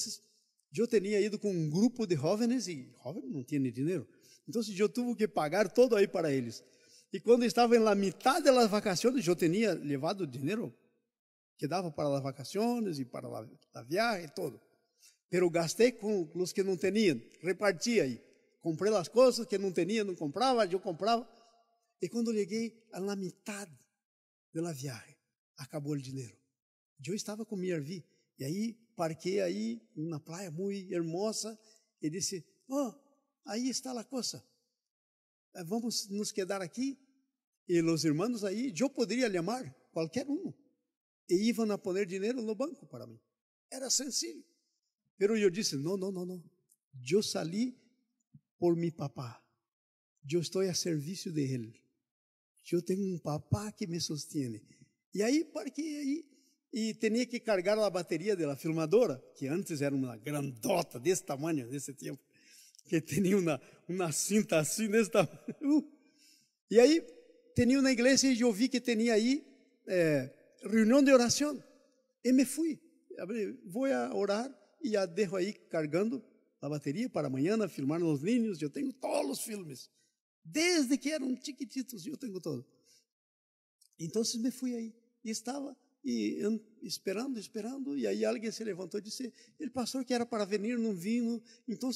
Speaker 1: eu tinha ido com um grupo de jovens e jovens não tinham dinheiro. Então, eu tive que pagar todo aí para eles. E quando estava na metade das vacações, eu tinha levado dinheiro que dava para as vacações e para a viagem e todo. Pero gastei com os que não tinham, repartia aí. Comprei as coisas que não tinha, não comprava, eu comprava. E quando cheguei na metade da viagem, acabou o dinheiro. Eu estava com minha RV, e aí parquei aí, uma praia muito hermosa, e disse, aí está a coisa, vamos nos quedar aqui, e os irmãos aí, eu poderia chamar qualquer um, e iam a poner dinheiro no banco para mim, era sencillo, pero eu disse, não, eu salí por mi papá, eu estou a serviço de ele, eu tenho um papá que me sostiene, e aí parquei aí, e tinha que carregar a bateria da filmadora, que antes era uma grandota desse tamanho, desse tempo, que tinha uma cinta assim, desse tamanho. E aí, tinha uma igreja e eu vi que tinha aí reunião de oração. E me fui. Vou a orar e já deixo aí carregando a bateria para amanhã, filmar os niños. Eu tenho todos os filmes. Desde que eram chiquititos, eu tenho todos. Então, me fui aí. E estava... E esperando, e aí alguém se levantou e disse, o pastor que era para vir não vinha, então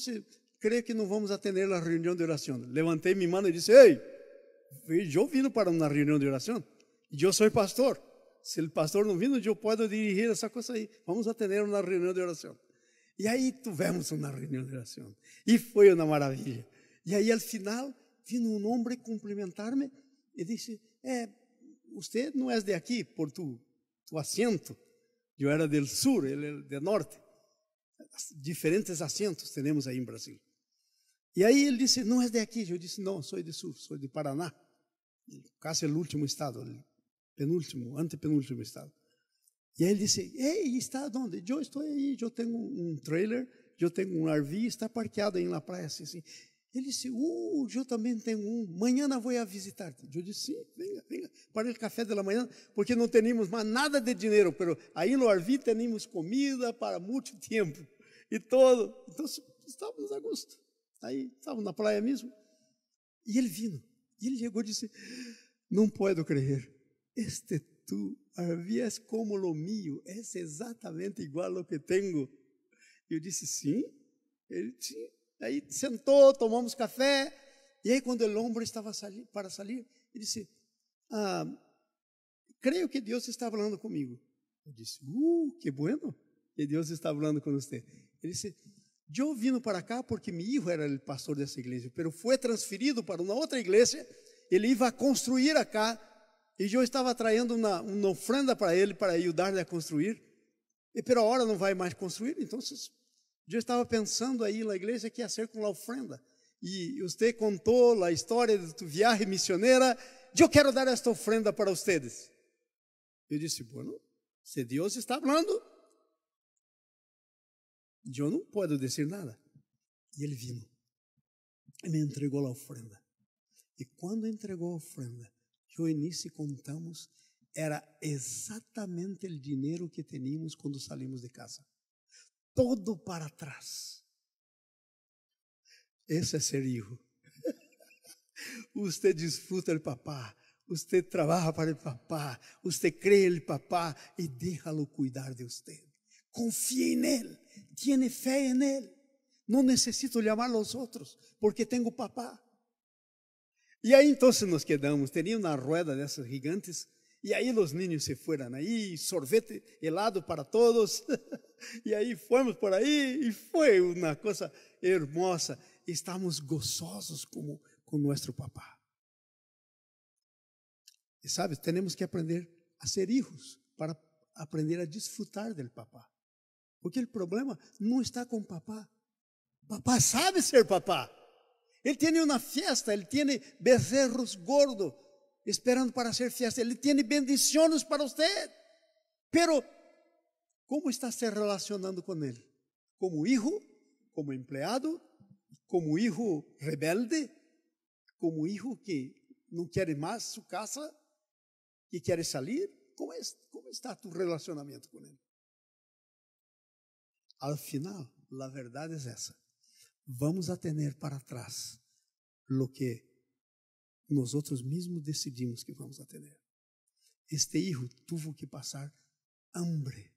Speaker 1: creio que não vamos atender a reunião de oração. Levantei minha mão e disse, ei, eu vim para uma reunião de oração. E eu sou pastor. Se o pastor não vindo, eu posso dirigir essa coisa aí. Vamos atender uma reunião de oração. E aí tivemos uma reunião de oração. E foi uma maravilha. E aí, al final, vino um homem cumprimentar-me e disse, você não é de aqui por tu acento. Eu era do sul, ele era do norte. Diferentes acentos temos aí em Brasil. E aí ele disse, não é de aqui. Eu disse, não, sou do sul, sou de Paraná. Casi o último estado, penúltimo, antepenúltimo estado. E aí ele disse, ei, está onde? Eu estou aí, eu tenho um trailer, eu tenho um RV, está parqueado aí na praia, assim. Ele disse, eu também tenho um, amanhã eu vou a visitar-te. Eu disse, sim, venga, para o café da manhã, porque não tínhamos mais nada de dinheiro, mas aí no RV tínhamos comida para muito tempo, e todo. Então, estávamos a gosto. Aí, estávamos na praia mesmo, e ele vindo, e ele chegou e disse, não posso crer, tu RV é como o meu, é exatamente igual ao que tenho. Eu disse, sim. Ele sim. Aí sentou, tomamos café, e aí quando o homem estava para sair, ele disse, creio que Deus está falando comigo. Eu disse, que bueno, que Deus está falando com você. Ele disse, eu vim para cá porque meu filho era o pastor dessa igreja, mas foi transferido para uma outra igreja, ele ia construir acá, e eu estava traindo uma ofrenda para ele, para ajudar-lhe a construir, e pela hora não vai mais construir, então eu estava pensando aí na igreja que ia ser com a ofrenda, e você contou a história de tu viagem missioneira, eu quero dar esta ofrenda para vocês. Eu disse, bueno, se Deus está falando, eu não posso dizer nada. E ele vino, e me entregou a ofrenda, e quando entregou a ofrenda, eu e Nice contamos, era exatamente o dinheiro que tínhamos quando salimos de casa. Todo para trás. Esse é ser hijo. Você desfruta do papá, você trabalha para o papá, você crê no papá e deixa-lo cuidar de você. Confie nele, tiene fé en él. Não necessito chamar aos outros, porque tenho papá. E aí então nos quedamos, tinha uma rueda dessas gigantes, e aí os niños se foram aí, sorvete helado para todos, e aí fomos por aí, e foi uma coisa hermosa, estamos gozosos com nosso papá. E sabe, temos que aprender a ser hijos, para aprender a desfrutar do papá, porque o problema não está com papá, papá sabe ser papá. Ele tem uma festa, ele tem becerros gordos esperando para ser festa, ele tem bendições para você. Pero, como está se relacionando com ele? Como hijo, como empleado, como hijo rebelde, como hijo que não quer mais sua casa, que quer sair? Como está tu relacionamento com ele? Al final, a verdade é essa. Vamos a tener para trás lo que nosotros mismos decidimos que vamos a tener. Este hijo tuvo que pasar hambre,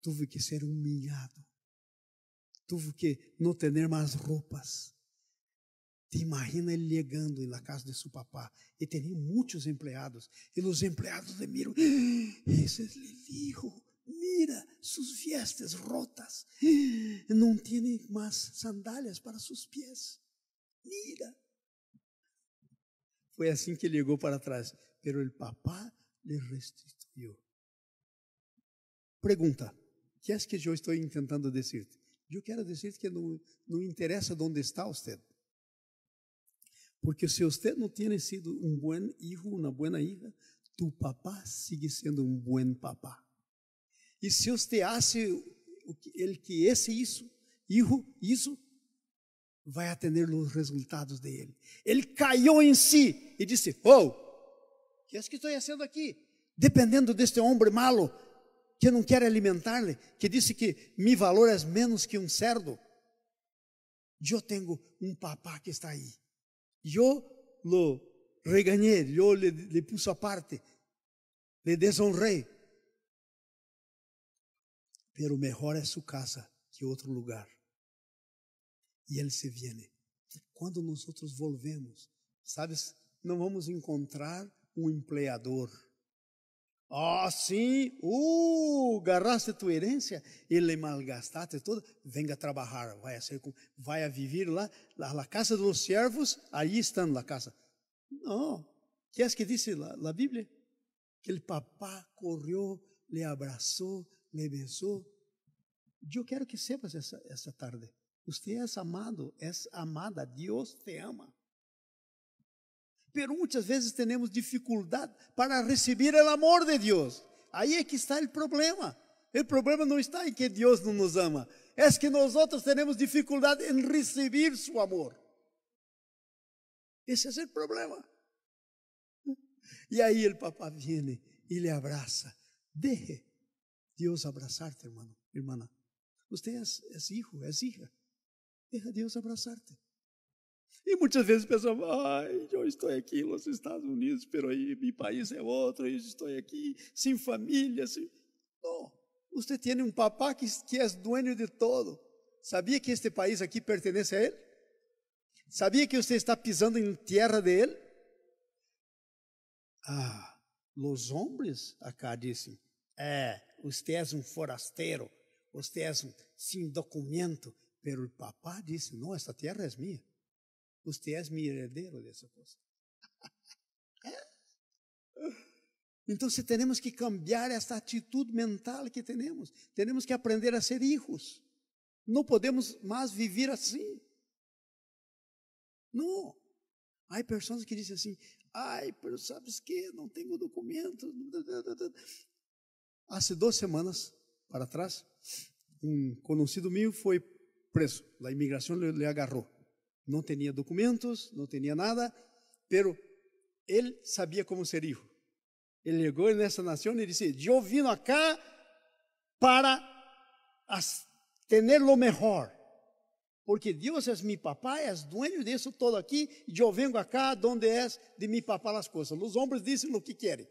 Speaker 1: tuvo que ser humillado, tuvo que no tener más ropas. Te imagina ele llegando na casa de seu papá e tinha muitos empregados, e os empregados le miram, esse é o hijo. Mira sus vestes rotas, não tem mais sandálias para seus pés. Mira. Foi assim que ele chegou para trás, pero el papá le restituyó. Pergunta, o que é que eu estou tentando dizer-te? Eu quero dizer que não interessa onde está você, porque se você não tem sido bom hijo, uma boa hija, tu papá sigue sendo bom papá. E se você hace el que esse hijo hizo, vai ter os resultados dele. Ele caiu em si e disse, o que é que estou fazendo aqui? Dependendo deste homem malo, que não quer alimentar-lhe, que disse que meu valor é menos que cerdo. Eu tenho papá que está aí. Eu lo regañé, eu le puse aparte, le desonrei. Pero melhor é sua casa que outro lugar. e Ele se viene. Quando nós volvemos, sabes, não vamos encontrar um empleador. Ah, sim, agarraste tua herência e le malgastaste tudo, venga trabalhar, vai a viver lá, na casa dos servos, aí está na casa. Não, que é que diz a Bíblia? Que o papá correu, le abraçou, le besou. Eu quero que sepas essa tarde, você é amado, é amada, Deus te ama. Pero muitas vezes temos dificuldade para receber o amor de Deus. Aí é que está o problema. O problema não está em que Deus não nos ama, é que nós outros temos dificuldade em receber seu amor. Esse é o problema. E aí o papá vem e lhe abraça. Deje Deus abraçar-te, irmão, irmã. Você é filho, é hija. Deja Deus abraçar-te. E muitas vezes pensamos, eu estou aqui nos Estados Unidos, pero aí meu país é outro, eu estou aqui sem família. Não, você tem um papá que é dueño de todo. Sabia que este país aqui pertence a ele? Sabia que você está pisando em terra de ele? Os homens acá dizem, você é um forasteiro, você é sem documento, pero o papá disse, não, esta terra é minha. Você é meu herdeiro dessa coisa. Então, temos que cambiar essa atitude mental que temos. Temos que aprender a ser hijos. Não podemos mais viver assim. Não. Há pessoas que dizem assim, pero sabes que não tenho documento. Há 2 semanas para trás, um conhecido meu foi preso. A imigração lhe agarrou. Não tinha documentos, não tinha nada, pero ele sabia como ser hijo. Ele chegou nessa nação e disse, eu vim acá para ter o melhor, porque Deus é meu papá, é dueño disso todo aqui, e eu venho acá onde é de meu papá as coisas. Os homens dizem o que querem.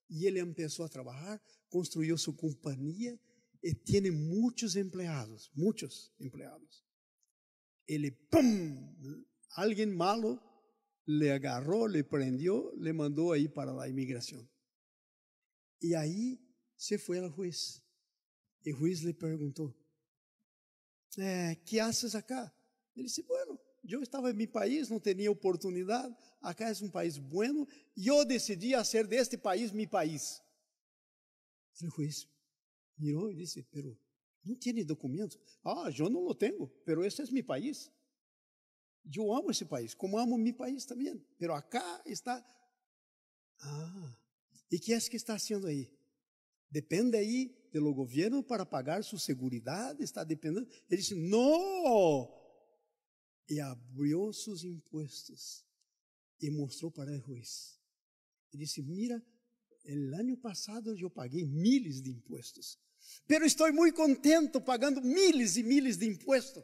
Speaker 1: E ele começou a trabalhar, construiu sua companhia e tem muitos empregados. Ele, alguém malo le agarrou, le prendió, le mandou aí para a imigração. E aí se foi ao juiz. E o juiz lhe perguntou, que haces acá? Ele disse, bueno, eu estava em meu país, não tinha oportunidade, acá é um país bueno, e eu decidi fazer deste país meu país. E o juiz mirou e disse, pero não tem documento? Eu não o tenho, pero este é meu país. Eu amo esse país, como amo meu país também. Pero acá está. E que é que está fazendo aí? Depende aí do governo para pagar sua seguridade, está dependendo. Ele disse, não! E abriu seus impostos e mostrou para o juiz. Ele disse, mira, no ano passado eu paguei miles de impostos. Pero estou muito contento pagando miles e miles de impostos.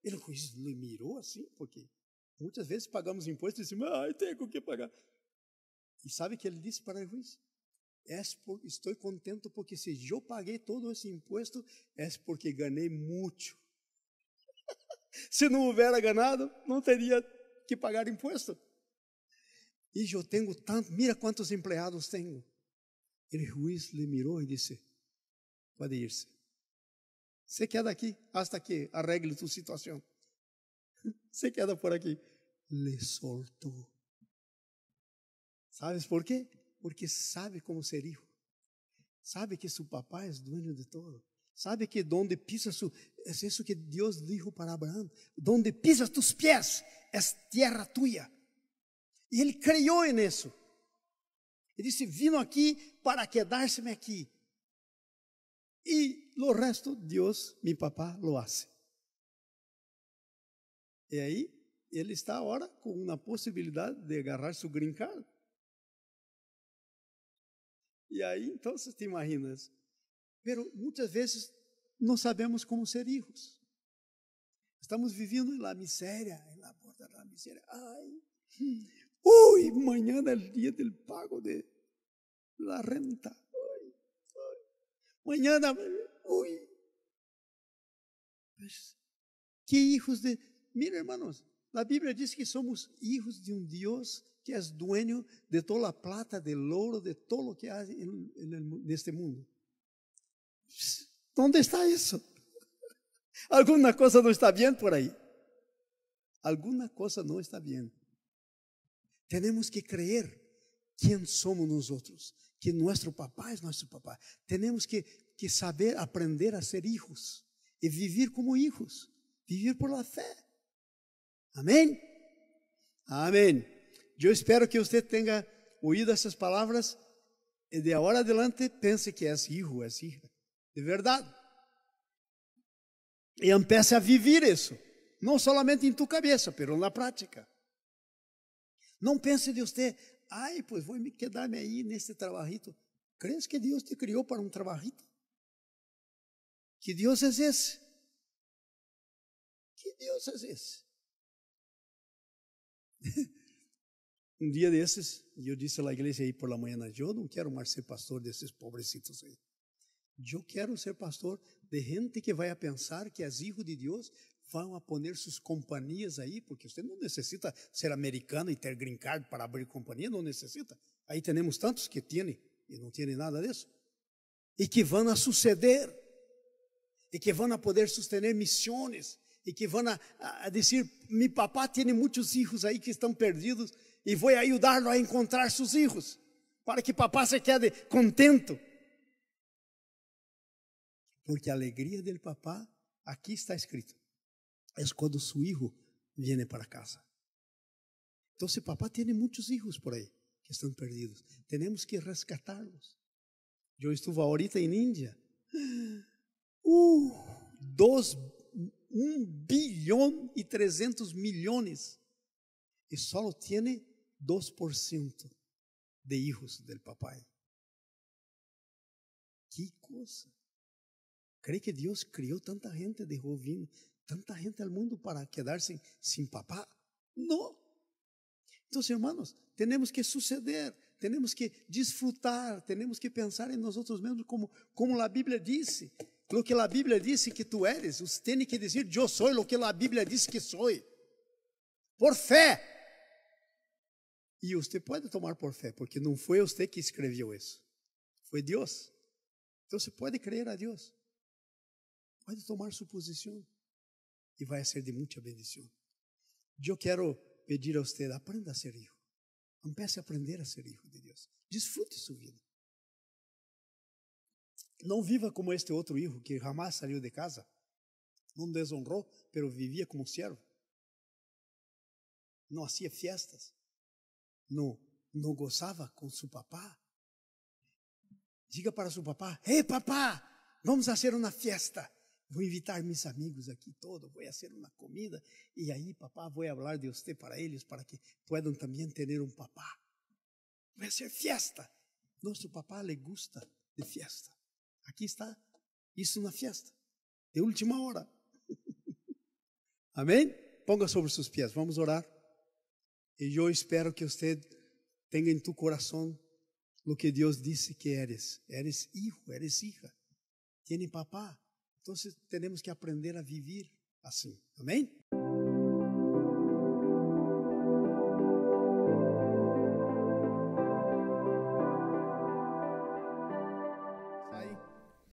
Speaker 1: E o juiz me mirou assim, porque muitas vezes pagamos impostos e dizemos, tenho que pagar. E sabe o que ele disse para o juiz? Estou contente porque se eu paguei todo esse imposto, é porque ganhei muito. Se não houvera ganado, não teria que pagar imposto. E eu tenho tanto, mira quantos empregados tenho. E o juiz lhe mirou e disse, pode ir-se. Você queda aqui, hasta que arregle tua situação. Você queda por aqui. Le soltou. ¿Sabes por quê? Porque sabe como ser hijo. Sabe que seu papai é dueño de todo. Sabe que donde pisas é isso que Deus dijo para Abraão. Donde pisas tus pés é terra tuya. E ele creyó en isso. Ele disse, vino aqui para quedar-se-me aqui. E o resto, Deus, meu papá, lo hace. E aí, ele está agora com uma possibilidade de agarrar seu green card. E aí, então, você te imaginas. Pero muitas vezes não sabemos como ser hijos. Estamos vivendo na miséria, na borda da miséria. Mañana é o dia do pago de la renta. Mañana, pues, que hijos Mira, hermanos, la Biblia dice que somos hijos de un Dios que es dueño de toda la plata, del oro, de todo lo que hay en este mundo. ¿Dónde está eso? Alguna cosa no está bien por ahí. Alguna cosa no está bien. Tenemos que creer quién somos nosotros, que nuestro papá es nuestro papá. Tenemos que saber aprender a ser hijos y vivir como hijos, vivir por la fe. Amén. Amén. Yo espero que usted tenga oído esas palabras y de ahora adelante pense que es hijo, es hija, de verdad. Y empiece a vivir eso, no solamente en tu cabeza, pero en la práctica. Não pense de usted, ai, pues vou me quedarme aí nesse trabajito. ¿Crees que Dios te criou para um trabajito? ¿Que Dios es ese? ¿Que Dios es ese? Um dia desses, eu disse à igreja aí por la manhã, eu não quero mais ser pastor desses pobrecitos aí. Eu quero ser pastor de gente que vai a pensar que és hijo de Deus, vão a poner suas companhias aí, porque você não necessita ser americano e ter green card para abrir companhia, não necessita. Aí temos tantos que têm e não têm nada disso. E que vão a suceder, e que vão a poder sostener missões, e que vão a dizer, mi papá tem muitos filhos aí que estão perdidos, e vou ajudá-lo a encontrar seus filhos, para que papá se quede contento. Porque a alegria do papá, aqui está escrito, é quando seu filho vem para casa. Então, papá tem muitos filhos por aí que estão perdidos. Temos que resgatá-los. Eu estive ahorita em Índia. 1,3 bilhão e só tem 2% de hijos del papai. Que coisa! ¿Cree que Deus criou tanta gente, dejó vir tanta gente al mundo para quedarse sin papá? No. Entonces, hermanos, tenemos que suceder, tenemos que disfrutar, tenemos que pensar en nosotros mismos como la Biblia dice. Lo que la Biblia dice que tú eres, usted tiene que decir, yo soy lo que la Biblia dice que soy. Por fe. Y usted puede tomar por fe, porque no fue usted que escribió eso. Fue Dios. Entonces puede creer a Dios. Puede tomar su posición y va a ser de mucha bendición. Yo quiero pedir a usted, aprenda a ser hijo. Empiece a aprender a ser hijo de Dios. Disfrute su vida. No viva como este otro hijo que jamás salió de casa. No deshonró, pero vivía como siervo. No hacía fiestas. No gozaba con su papá. Diga para su papá, hey papá, vamos a hacer una fiesta. Vou invitar mis amigos aqui todos, vou fazer uma comida e aí, papá, vou falar de você para eles, para que puedan também ter um papá. Vai ser fiesta. Nosso papá le gusta de fiesta. Aqui está, isso na fiesta, de última hora. Amém? Ponga sobre seus pés, vamos orar. E eu espero que você tenha em tu coração o que Deus disse que eres. Eres hijo, eres hija. Tiene papá. Então, temos que aprender a viver assim. Amém?